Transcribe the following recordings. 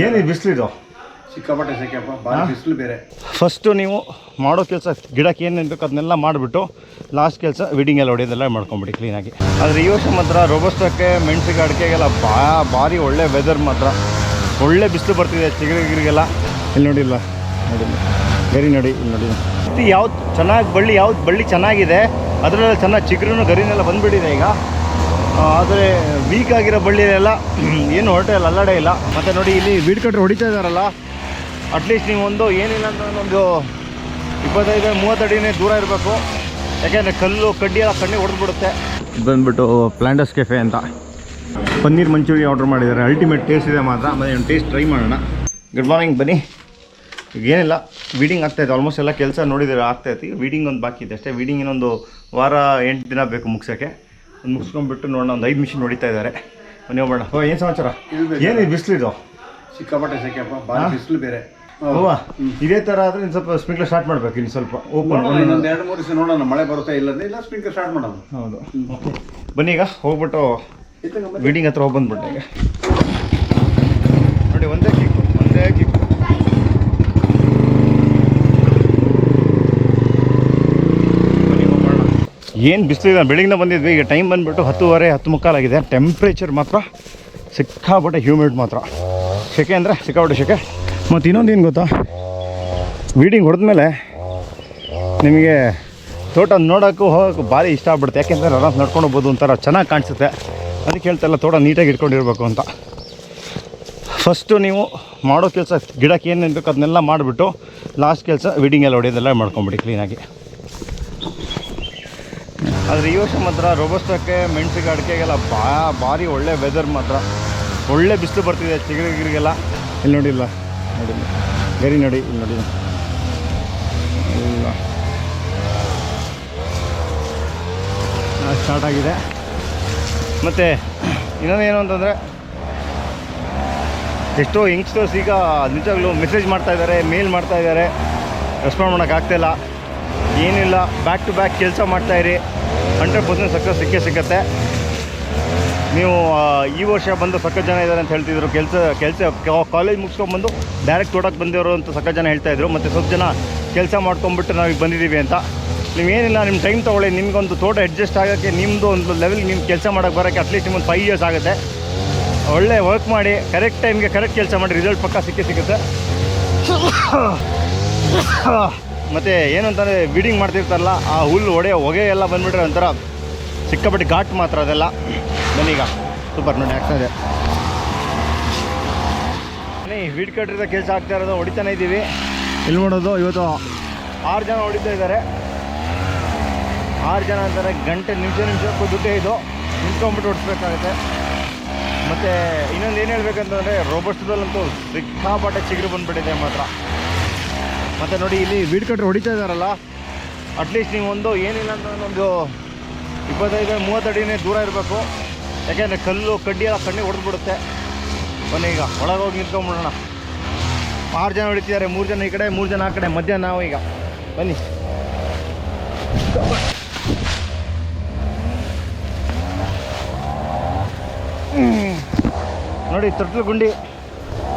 ಏನು ಬಿಸಿಲಿದು ಸಿಕ್ಕಾಪಟ್ಟೆ ಸೆಕೆಪ್ಪ, ಭಾಳ ಬಿಸಿಲು ಬೇರೆ. ಫಸ್ಟು ನೀವು ಮಾಡೋ ಕೆಲಸ ಗಿಡಕ್ಕೆ ಏನೇನು ಬೇಕು ಅದನ್ನೆಲ್ಲ ಮಾಡಿಬಿಟ್ಟು ಲಾಸ್ಟ್ ಕೆಲಸ ವೀಡಿಂಗ್ ಎಲ್ಲ ಹೊಡೆಯೋದೆಲ್ಲ ಮಾಡ್ಕೊಂಬಿಡಿ ಕ್ಲೀನಾಗಿ. ಆದರೆ ಈ ವರ್ಷ ಮಾತ್ರ ರೋಬಸ್ಟಕ್ಕೆ, ಮೆಣಸಿಗೆ, ಅಡಿಕೆಗೆಲ್ಲ ಭಾರಿ ಒಳ್ಳೆ ವೆದರ್ ಮಾತ್ರ. ಒಳ್ಳೆ ಬಿಸಿಲು ಬರ್ತಿದೆ ಚಿಗುರಿಗೆಲ್ಲ. ಇಲ್ಲಿ ನೋಡಿಲ್ಲ, ನೋಡಿಲ್ಲ ಗರಿ ನೋಡಿ, ಇಲ್ಲಿ ನೋಡಿ ಯಾವ್ದು ಚೆನ್ನಾಗಿ ಬಳ್ಳಿ, ಯಾವ್ದು ಬಳ್ಳಿ ಚೆನ್ನಾಗಿದೆ ಅದರಲ್ಲ ಚೆನ್ನಾಗಿ ಚಿಗುರು ಗರಿನೆಲ್ಲ ಬಂದುಬಿಟ್ಟಿದೆ ಈಗ. ಆದರೆ ವೀಕ್ ಆಗಿರೋ ಬಳ್ಳಿಯೆಲ್ಲ ಏನು ಹೊರಟೆ ಇಲ್ಲ, ಅಲ್ಲಾಡೇ ಇಲ್ಲ. ಮತ್ತು ನೋಡಿ ಇಲ್ಲಿ ವೀಡ್ ಕಟ್ರೆ ಹೊಡಿತಾ ಇದ್ದಾರಲ್ಲ, ಅಟ್ಲೀಸ್ಟ್ ನೀವು ಒಂದು ಏನಿಲ್ಲ ಅಂತ ಒಂದು 25-30 ಅಡಿನೇ ದೂರ ಇರಬೇಕು. ಯಾಕೆಂದರೆ ಕಲ್ಲು ಕಡ್ಡಿ ಎಲ್ಲ ಕಣ್ಣಿಗೆ ಹೊಡೆದ್ಬಿಡುತ್ತೆ. ಬಂದುಬಿಟ್ಟು ಪ್ಲಾಂಟರ್ಸ್ ಕೆಫೆ ಅಂತ ಪನ್ನೀರ್ ಮಂಚೂರಿ ಆರ್ಡರ್ ಮಾಡಿದ್ದಾರೆ. ಅಲ್ಟಿಮೇಟ್ ಟೇಸ್ಟ್ ಇದೆ ಮಾತ್ರ. ಮತ್ತು ಒಂದು ಟೇಸ್ಟ್ ಟ್ರೈ ಮಾಡೋಣ. ಗುಡ್ ಮಾರ್ನಿಂಗ್, ಬನ್ನಿ. ಈಗ ಏನಿಲ್ಲ, ವೀಡಿಂಗ್ ಆಗ್ತಾಯಿದೆ. ಆಲ್ಮೋಸ್ಟ್ ಎಲ್ಲ ಕೆಲಸ ನೋಡಿದರೆ ಆಗ್ತಾಯಿತ್ತು. ಈಗ ವೀಡಿಂಗ್ ಒಂದು ಬಾಕಿ ಇದೆ ಅಷ್ಟೇ. ವೀಡಿಂಗ್ ಇನ್ನೊಂದು ವಾರ 8 ದಿನ ಬೇಕು ಮುಗಿಸೋಕ್ಕೆ. ಒಂದು ಮುಗಿಸ್ಕೊಂಡ್ಬಿಟ್ಟು ನೋಡೋಣ. ಒಂದು 5 ಮಿಷಿನ್ ಹೊಡಿತಾ ಇದ್ದಾರೆ. ಬನ್ನಿ ಹೋಗೋಣ. ಏನು ಸಮಾಚಾರ? ಏನು ಬಿಸಿಲಿದು ಸಿಕ್ಕಾಪಟ್ಟೆ ಸೆಕೆಪ್ಪ, ಭಾಳ ಬಿಸಿಲು ಬೇರೆ. ಹೌದಾ, ಇದೇ ಥರ ಆದರೆ ಇನ್ನು ಸ್ವಲ್ಪ ಸ್ಪ್ರಿಂಕ್ಲರ್ ಸ್ಟಾರ್ಟ್ ಮಾಡಬೇಕು. ಇನ್ನು ಸ್ವಲ್ಪ ಓಪನ್ ಇನ್ನೊಂದು 2-3 ದಿವಸ ನೋಡೋಣ, ಮಳೆ ಬರುತ್ತೆ ಇಲ್ಲ ಸ್ಪ್ರಿಂಕ್ಲರ್ ಸ್ಟಾರ್ಟ್ ಮಾಡೋಣ. ಹೌದು, ಬನ್ನಿ ಈಗ ಹೋಗ್ಬಿಟ್ಟು ವೀಡಿಂಗ್ ಹತ್ರ ಹೋಗಿ ಬಂದ್ಬಿಟ್ಟೆ. ಈಗ ನೋಡಿ, ಒಂದೇ ಕಿಕ್. ಏನು ಬಿಸಿಲಿದೆ. ಬೆಳಿಗ್ಗೆ ಬಂದಿದ್ವಿ. ಈಗ ಟೈಮ್ ಬಂದುಬಿಟ್ಟು 10:30 ಆಗಿದೆ. ಟೆಂಪ್ರೇಚರ್ ಮಾತ್ರ ಸಿಕ್ಕಾಪಟ್ಟೆ ಹ್ಯೂಮಿಡ್ ಮಾತ್ರ. ಸೆಕೆ ಅಂದರೆ ಸಿಕ್ಕಾಪಟ್ಟೆ ಸೆಕೆ. ಮತ್ತು ಇನ್ನೊಂದು ಏನು ಗೊತ್ತಾ, ವೀಡಿಂಗ್ ಹೊಡೆದ್ಮೇಲೆ ನಿಮಗೆ ತೋಟ ನೋಡೋಕ್ಕೂ ಹೋಗೋಕ್ಕೂ ಭಾರಿ ಇಷ್ಟ ಆಗ್ಬಿಡುತ್ತೆ. ಯಾಕೆಂದರೆ ಆರಾಮ್ ನಡ್ಕೊಂಡು ಹೋಗ್ಬೋದು, ಒಂಥರ ಚೆನ್ನಾಗಿ ಕಾಣಿಸುತ್ತೆ. ಅದಕ್ಕೆ ಹೇಳ್ತಾಯಿಲ್ಲ, ತೋಟ ನೀಟಾಗಿ ಇಟ್ಕೊಂಡಿರ್ಬೇಕು ಅಂತ. ಫಸ್ಟು ನೀವು ಮಾಡೋ ಕೆಲಸ ಗಿಡಕ್ಕೆ ಏನೇನು ಬೇಕು ಅದನ್ನೆಲ್ಲ ಮಾಡಿಬಿಟ್ಟು ಲಾಸ್ಟ್ ಕೆಲಸ ವೀಡಿಂಗ್ ಎಲ್ಲ ಹೊಡೆಯೋದೆಲ್ಲ ಮಾಡ್ಕೊಂಬಿಡಿ ಕ್ಲೀನಾಗಿ. ಆದರೆ ಈ ವರ್ಷ ಮಾತ್ರ ರೋಬಸ್ಟಕ್ಕೆ, ಮೆಣಸಿಗೆ, ಅಡಿಕೆಗೆಲ್ಲ ಭಾರಿ ಒಳ್ಳೆ ವೆದರ್ ಮಾತ್ರ. ಒಳ್ಳೆ ಬಿಸಿಲು ಬರ್ತಿದೆ ಚಿಗುರಿಗೆಲ್ಲ. ಇಲ್ಲಿ ನೋಡಿಲ್ಲ, ನೋಡಿಲ್ಲ ಗರಿ ನೋಡಿ, ಇಲ್ಲಿ ನೋಡಿ ಇಲ್ಲ ಸ್ಟಾರ್ಟ್ ಆಗಿದೆ. ಮತ್ತು ಇನ್ನೊಂದೇನು ಅಂತಂದರೆ, ಎಷ್ಟೋ ಯಂಗ್ಸ್ಟರ್ಸ್ ಈಗ ನಿಜವಾಗ್ಲೂ ಮೆಸೇಜ್ ಮಾಡ್ತಾಯಿದ್ದಾರೆ, ಮೇಲ್ ಮಾಡ್ತಾಯಿದ್ದಾರೆ, ರೆಸ್ಪಾಂಡ್ ಮಾಡೋಕ್ಕಾಗ್ತಾಯಿಲ್ಲ. ಏನಿಲ್ಲ, ಬ್ಯಾಕ್ ಟು ಬ್ಯಾಕ್ ಕೆಲಸ ಮಾಡ್ತಾಯಿರಿ, 100% ಸಕ್ಸಸ್ ಸಿಕ್ಕತ್ತೆ. ನೀವು ಈ ವರ್ಷ ಬಂದು ಸಖತ್ ಜನ ಇದ್ದಾರೆ ಅಂತ ಹೇಳ್ತಿದ್ರು. ಕೆಲಸ ಕಾಲೇಜ್ ಮುಗಿಸ್ಕೊಂಡ್ಬಂದು ಡೈರೆಕ್ಟ್ ತೋಟಕ್ಕೆ ಬಂದಿರೋ ಅಂತ ಸಖತ್ ಜನ ಹೇಳ್ತಾಯಿದ್ರು. ಮತ್ತು ಸ್ವಲ್ಪ ಜನ ಕೆಲಸ ಮಾಡ್ಕೊಂಬಿಟ್ಟು ನಾವೀಗ ಬಂದಿದ್ದೀವಿ ಅಂತ. ನೀವೇನಿಲ್ಲ, ನಿಮ್ಮ ಟೈಮ್ ತೊಗೊಳ್ಳಿ. ನಿಮ್ಗೊಂದು ತೋಟ ಅಡ್ಜಸ್ಟ್ ಆಗೋಕ್ಕೆ, ನಿಮ್ಮದು ಒಂದು ಲೆವೆಲ್ ನಿಮ್ಮ ಕೆಲಸ ಮಾಡೋಕ್ಕೆ ಬರೋಕ್ಕೆ ಅಟ್ಲೀಸ್ಟ್ ನಿಮ್ಮೊಂದು 5 ಇಯರ್ಸ್ ಆಗುತ್ತೆ. ಒಳ್ಳೆ ವರ್ಕ್ ಮಾಡಿ, ಕರೆಕ್ಟ್ ಟೈಮ್ಗೆ ಕರೆಕ್ಟ್ ಕೆಲಸ ಮಾಡಿ, ರಿಸಲ್ಟ್ ಪಕ್ಕ ಸಿಗುತ್ತೆ. ಮತ್ತು ಏನು ಅಂತಂದರೆ, ವೀಡಿಂಗ್ ಮಾಡ್ತಿರ್ತಾರಲ್ಲ, ಆ ಹುಲ್ಲು ಹೊಗೆ ಎಲ್ಲ ಬಂದುಬಿಟ್ರೆ ಒಂಥರ ಸಿಕ್ಕಾಪಟ್ಟೆ ಘಾಟ್ ಮಾತ್ರ ಅದೆಲ್ಲ. ಬನ್ನೀಗ ಸೂಪರ್ ನೋಡಿ, ಆಗ್ತಾಯಿದೆ. ವೀಡ್ ಕಟ್ಟಿರೋ ಕೆಲಸ ಆಗ್ತಾ ಇರೋದು, ಹೊಡಿತಾನೆ ಇದ್ದೀವಿ. ಇಲ್ಲಿ ನೋಡೋದು, ಇವತ್ತು 6 ಜನ ಹೊಡಿತಾ ಇದ್ದಾರೆ. 6 ಜನ ಅಂತಾರೆ, ನಿಮಿಷಕ್ಕೂ ದುಡ್ಡೇ ಇದು. ನಿಂತ್ಕೊಂಡ್ಬಿಟ್ಟು ಹೊಡಿಸ್ಬೇಕಾಗುತ್ತೆ. ಮತ್ತು ಇನ್ನೊಂದು ಏನು ಹೇಳ್ಬೇಕಂತಂದರೆ, ರೋಬಸ್ಟದಲ್ಲಂತೂ ಸಿಕ್ಕಾಪಟ್ಟೆ ಚಿಗುರು ಬಂದುಬಿಟ್ಟಿದೆ ಮಾತ್ರ. ಮತ್ತು ನೋಡಿ, ಇಲ್ಲಿ ವೀಡ್ ಕಟ್ರೆ ಹೊಡಿತಾ ಇದ್ದಾರಲ್ಲ, ಅಟ್ಲೀಸ್ಟ್ ನೀವು ಒಂದು ಏನಿಲ್ಲ ಅಂತ ಒಂದು 25-30 ಅಡಿನೇ ದೂರ ಇರಬೇಕು. ಯಾಕೆಂದರೆ ಕಲ್ಲು ಕಡ್ಡಿ ಎಲ್ಲ ಕಣ್ಣಿಗೆ ಹೊಡೆದ್ಬಿಡುತ್ತೆ. ಬನ್ನಿ ಈಗ ಒಳಗೆ ಹೋಗಿ ನಿಂತ್ಕೊಂಡ್ಬಿಡೋಣ. 6 ಜನ ಹೊಡಿತಿದ್ದಾರೆ, 3 ಜನ ಈ ಕಡೆ, 3 ಜನ ಆ ಕಡೆ, ಮಧ್ಯ ನಾವು. ಈಗ ಬನ್ನಿ. ನೋಡಿ, ತೊಟ್ಲು ಗುಂಡಿ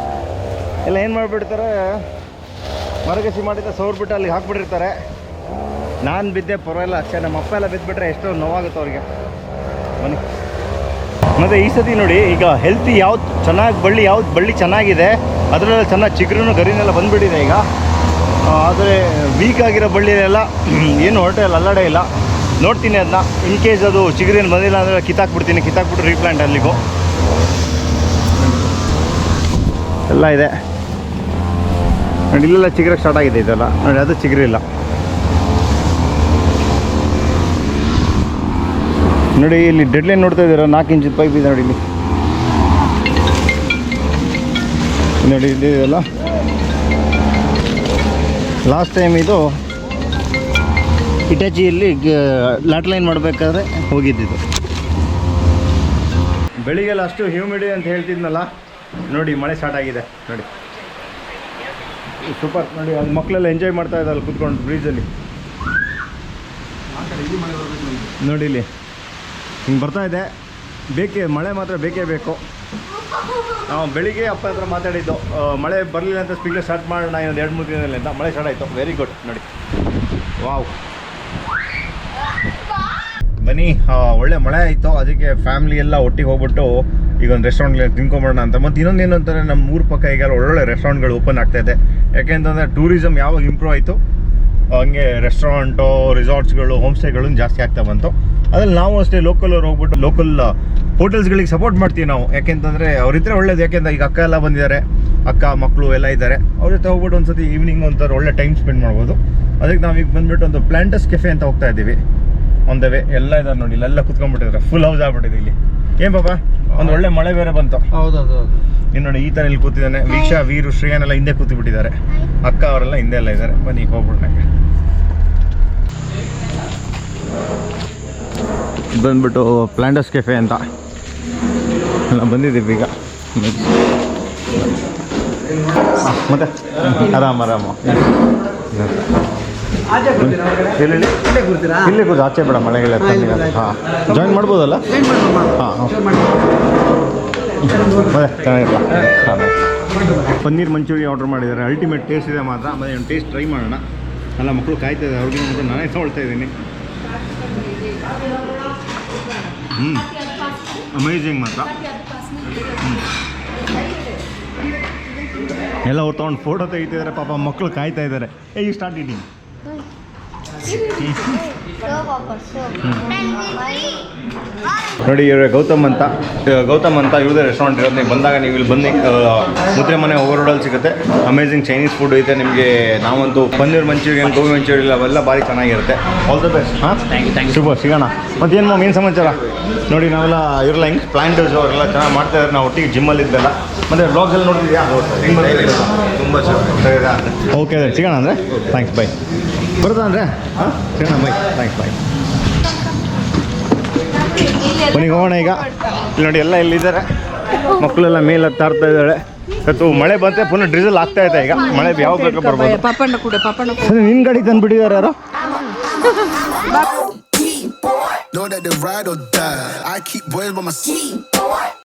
ಎಲ್ಲ ಏನು ಮಾಡಿಬಿಡ್ತಾರೆ, ಮರಗಸಿ ಮಾಡಿದ ಸೌರ್ಬಿಟ್ಟು ಅಲ್ಲಿ ಹಾಕ್ಬಿಟ್ಟಿರ್ತಾರೆ. ನಾನು ಬಿದ್ದೆ ಪರವಾಗಿಲ್ಲ ಅಷ್ಟೇ. ನಮ್ಮ ಅಪ್ಪ ಎಲ್ಲ ಬಿದ್ದುಬಿಟ್ರೆ ಎಷ್ಟೋ ನೋವಾಗುತ್ತೆ ಅವ್ರಿಗೆ. ಬನ್ನಿ. ಮತ್ತು ಈ ಸತಿ ನೋಡಿ, ಈಗ ಹೆಲ್ತಿ ಯಾವ್ದು ಬಳ್ಳಿ ಚೆನ್ನಾಗಿದೆ ಅದರಲ್ಲ ಚೆನ್ನಾಗಿ ಚಿಗುರು ಗರಿನೆಲ್ಲ ಬಂದುಬಿಟ್ಟಿದೆ ಈಗ. ಆದರೆ ವೀಕ್ ಆಗಿರೋ ಬಳ್ಳಿಯೆಲ್ಲ ಏನು ಹೊರಟೆ ಇಲ್ಲ, ಅಲ್ಲಾಡೇ ಇಲ್ಲ. ನೋಡ್ತೀನಿ ಅದನ್ನ. ಇನ್ ಕೇಸ್ ಅದು ಚಿಗುರೇನು ಬಂದಿಲ್ಲ ಅಂದರೆ ಕಿತ್ತಾಕ್ಬಿಟ್ಟು ರೀಪ್ಲಾಂಟ್ ಅಲ್ಲಿಗೂ ಎಲ್ಲ ಇದೆ ನೋಡಿ. ಇಲ್ಲೆಲ್ಲ ಚಿಗುರಕ್ಕೆ ಸ್ಟಾರ್ಟ್ ಆಗಿದೆ ಇದೆಲ್ಲ ನೋಡಿ, ಅದು ಚಿಗುರಿಲ್ಲ ನೋಡಿ. ಇಲ್ಲಿ ಡೆಡ್ ಲೈನ್ ನೋಡ್ತಾ ಇದ್ದೀರಾ, 4 ಇಂಚಿನ ಪೈಪ್ ಇದೆ ನೋಡಿ. ಇಲ್ಲಿ ನೋಡಿ, ಇದೆಯಲ್ಲ. ಲಾಸ್ಟ್ ಟೈಮ್ ಇದು ಇಟಾಚಿಯಲ್ಲಿ ಲಾಟ್ ಲೈನ್ ಮಾಡಬೇಕಾದ್ರೆ ಹೋಗಿದ್ದಿದ್ದು. ಬೆಳಿಗ್ಗೆಲ್ಲ ಅಷ್ಟು ಹ್ಯೂಮಿಡಿ ಅಂತ ಹೇಳ್ತಿದ್ನಲ್ಲ, ನೋಡಿ ಮಳೆ ಸ್ಟಾರ್ಟ್ ಆಗಿದೆ ನೋಡಿ. ಸೂಪರ್ ನೋಡಿ. ಅದು ಮಕ್ಕಳೆಲ್ಲ ಎಂಜಾಯ್ ಮಾಡ್ತಾ ಇದ್ದಾರೆ ಕೂತ್ಕೊಂಡು ಬ್ರೀಜಲ್ಲಿ ನೋಡಿ. ಇಲ್ಲಿ ಹಿಂಗೆ ಬರ್ತಾ ಇದೆ. ಮಳೆ ಮಾತ್ರ ಬೇಕೇ ಬೇಕು. ನಾವು ಬೆಳಿಗ್ಗೆ ಅಪ್ಪ ಹತ್ರ ಮಾತಾಡಿದ್ದು ಮಳೆ ಬರಲಿಲ್ಲ ಅಂತ ಸ್ಪೀಕರ್ ಸ್ಟಾರ್ಟ್ ಮಾಡೋಣ ಇನ್ನೊಂದು 2-3 ದಿನದಲ್ಲಿ ಅಂತ. ಮಳೆ ಸ್ಟಾರ್ಟ್ ಆಯಿತು. ವೆರಿ ಗುಡ್ ನೋಡಿ. ವಾವ್, ಬನ್ನಿ. ಒಳ್ಳೆ ಮಳೆ ಆಯಿತು, ಅದಕ್ಕೆ ಫ್ಯಾಮಿಲಿ ಎಲ್ಲ ಒಟ್ಟಿಗೆ ಹೋಗ್ಬಿಟ್ಟು ಈಗ ಒಂದು ರೆಸ್ಟೋರೆಂಟ್ಗೆ ತಿನ್ಕೊಂಬೋಣ ಅಂತ. ಮತ್ತು ಇನ್ನೊಂದೇನು ಅಂತಂದರೆ ನಮ್ಮ ಊರ ಪಕ್ಕ ಈಗೆಲ್ಲ ಒಳ್ಳೊಳ್ಳೆ ರೆಸ್ಟೋರೆಂಟ್ಗಳು ಓಪನ್ ಆಗ್ತಾಯಿದೆ. ಯಾಕೆಂತಂದರೆ ಟೂರಿಸಮ್ ಯಾವಾಗ ಇಂಪ್ರೂವ್ ಆಯಿತು ಹಂಗೆ ರೆಸ್ಟೋರೆಂಟು, ರಿಸಾರ್ಟ್ಸ್ಗಳು, ಹೋಮ್ ಸ್ಟೇಗಳು ಜಾಸ್ತಿ ಆಗ್ತಾ ಬಂತು. ಅದ್ರಲ್ಲಿ ನಾವು ಅಷ್ಟೇ ಲೋಕಲವ್ರು ಹೋಗ್ಬಿಟ್ಟು ಲೋಕಲ್ ಹೋಟೆಲ್ಸ್ಗಳಿಗೆ ಸಪೋರ್ಟ್ ಮಾಡ್ತೀವಿ ನಾವು. ಯಾಕೆಂತಂದರೆ ಅವರಿದ್ದರೆ ಒಳ್ಳೇದು. ಯಾಕೆಂದರೆ ಈಗ ಅಕ್ಕ ಎಲ್ಲ ಬಂದಿದ್ದಾರೆ, ಅಕ್ಕ ಮಕ್ಕಳು ಎಲ್ಲ ಇದ್ದಾರೆ. ಅವ್ರ ಜೊತೆ ಹೋಗ್ಬಿಟ್ಟು ಒಂದು ಸತಿ ಈವ್ನಿಂಗ್ ಒಂಥರ ಒಳ್ಳೆ ಟೈಮ್ ಸ್ಪೆಂಡ್ ಮಾಡ್ಬೋದು. ಅದಕ್ಕೆ ನಾವೀಗ ಬಂದುಬಿಟ್ಟು ಒಂದು ಪ್ಲಾಂಟಸ್ ಕೆಫೆ ಅಂತ ಹೋಗ್ತಾ ಇದ್ದೀವಿ. ಆನ್ ದ ವೇ ಎಲ್ಲ ಇದ್ದಾರೆ ನೋಡಿ, ಇಲ್ಲೆಲ್ಲ ಕುತ್ಕೊಂಡ್ಬಿಟ್ಟಿದ್ದಾರೆ. ಫುಲ್ ಹೌಸ್ ಆಗ್ಬಿಟ್ಟಿದೆ ಇಲ್ಲಿ. ಏನು ಪಾಪ, ಒಂದು ಒಳ್ಳೆ ಮಳೆ ಬೇರೆ ಬಂತು. ಹೌದೌದು. ಇನ್ನು ನೋಡಿ ಈ ಥರ ಇಲ್ಲಿ ಕೂತಿದ್ದಾನೆ. ವೀಕ್ಷಾ, ವೀರು, ಶ್ರೇಯನೆಲ್ಲ ಹಿಂದೆ ಕೂತಿಬಿಟ್ಟಿದ್ದಾರೆ. ಅಕ್ಕ ಅವರೆಲ್ಲ ಹಿಂದೆ ಎಲ್ಲ ಇದ್ದಾರೆ. ಬನ್ನಿ ಹೋಗ್ಬಿಟ್ಟಾಗ ಬಂದ್ಬಿಟ್ಟು ಪ್ಲಾಂಟಸ್ ಕೆಫೆ ಅಂತ ಎಲ್ಲ ಬಂದಿದ್ದೀವಿ ಈಗ. ಮತ್ತೆ ಆರಾಮ ಇಲ್ಲೇ ಕೂತು ಆಚೆ ಬೇಡ, ಮಳೆಗಳ ಹಾಂ ಜಾಯಿನ್ ಮಾಡ್ಬೋದಲ್ಲ? ಹಾಂ ಮತ್ತೆ ಚೆನ್ನಾಗಿರಲ್ಲ. ಹಾಂ, ಪನ್ನೀರ್ ಮಂಚೂರಿ ಆರ್ಡರ್ ಮಾಡಿದ್ದಾರೆ. ಅಲ್ಟಿಮೇಟ್ ಟೇಸ್ಟ್ ಇದೆ ಮಾತ್ರ. ಮತ್ತೆ ಒಂದು ಟೇಸ್ಟ್ ಟ್ರೈ ಮಾಡೋಣ. ಎಲ್ಲ ಮಕ್ಕಳು ಕಾಯ್ತಾ ಇದ್ದಾರೆ, ಅವ್ರಿಗೆ ಮಾತ್ರ ನಾನೇ ತೊಗೊಳ್ತಾ ಇದ್ದೀನಿ. ಅಮೇಝಿಂಗ್ ಮಾತ್ರ. ಎಲ್ಲ ಅವ್ರು ತೊಗೊಂಡು ಫೋಟೋ ತೆಗಿತಿದ್ದಾರೆ. ಪಾಪ ಮಕ್ಕಳು ಕಾಯ್ತಾ ಇದ್ದಾರೆ. ಈಗ ಸ್ಟಾರ್ಟ್ ಇದ್ದೀನಿ. ನೋಡಿ ಇವ್ರೆ ಗೌತಮ್ ಅಂತ ಇವ್ರದೇ ರೆಸ್ಟೋರೆಂಟ್ ಇರೋದು. ನೀವು ಬಂದಾಗ ನೀವು ಇಲ್ಲಿ ಬನ್ನಿ. ಮುದ್ರೆ ಮನೆ ಓವರ್ ರೋಡಲ್ಲಿ ಸಿಗುತ್ತೆ. ಅಮೇಝಿಂಗ್ ಚೈನೀಸ್ ಫುಡ್ ಐತೆ ನಿಮಗೆ. ನಾವಂತೂ ಪನ್ನೀರ್ ಮಂಚೂರಿಯನ್, ಗೋಬಿ ಮಂಚೂರಿಯನ್ ಅವೆಲ್ಲ ಭಾರಿ ಚೆನ್ನಾಗಿರುತ್ತೆ. All the best. ಹಾಂ, ಸೂಪರ್. ಸಿಗೋಣ. ಮತ್ತೇನು ಏನು ಸಮಾಚಾರ ನೋಡಿ. ನಾವೆಲ್ಲ ಇರಲ್ಲ ಹಿಂಗೆ ಪ್ಲಾಂಟರ್ಸ್ ಅವರೆಲ್ಲ ಚೆನ್ನಾಗಿ ಮಾಡ್ತಾಯಿದ್ದಾರೆ. ನಾವು ಒಟ್ಟಿಗೆ ಜಿಮ್ಮಲ್ಲಿ ಇದ್ದೆಲ್ಲ. ಮತ್ತು ಬ್ಲಾಗ್ಸ್ ಎಲ್ಲ ನೋಡ್ತಿದ್ಯಾ? ತುಂಬ ಚೆನ್ನಾಗಿದೆ. ಓಕೆ ಅದೇ ಸಿಗೋಣ ಅಂದರೆ. Thanks, by. ಬರೋದಾ ಅಂದರೆ? ಹಾಂ, ಸಿಗೋಣ, ಬೈ. Thanks, by. ಮನೆಗೆ ಹೋಗೋಣ ಈಗ. ಇಲ್ಲಿ ನೋಡಿ ಎಲ್ಲ ಇಲ್ಲಿದ್ದಾರೆ. ಮಕ್ಕಳೆಲ್ಲ ಮೇಲೆ ಹತ್ತಾಡ್ತಾ ಇದ್ದಾಳೆ. ಇವತ್ತು ಮಳೆ ಬಂತೆ, ಪುನಃ ಡ್ರಿಸಲ್ ಆಗ್ತಾ ಇದೆ. ಈಗ ಮಳೆ ಯಾವಾಗ ಬೇಕು ಬರ್ಬೋದು. ನಿನ್ನ ಗಾಡಿ ತಂದುಬಿಟ್ಟಿದ್ದಾರೆ ಯಾರು? Know that they ride or die. I keep boys by my seat.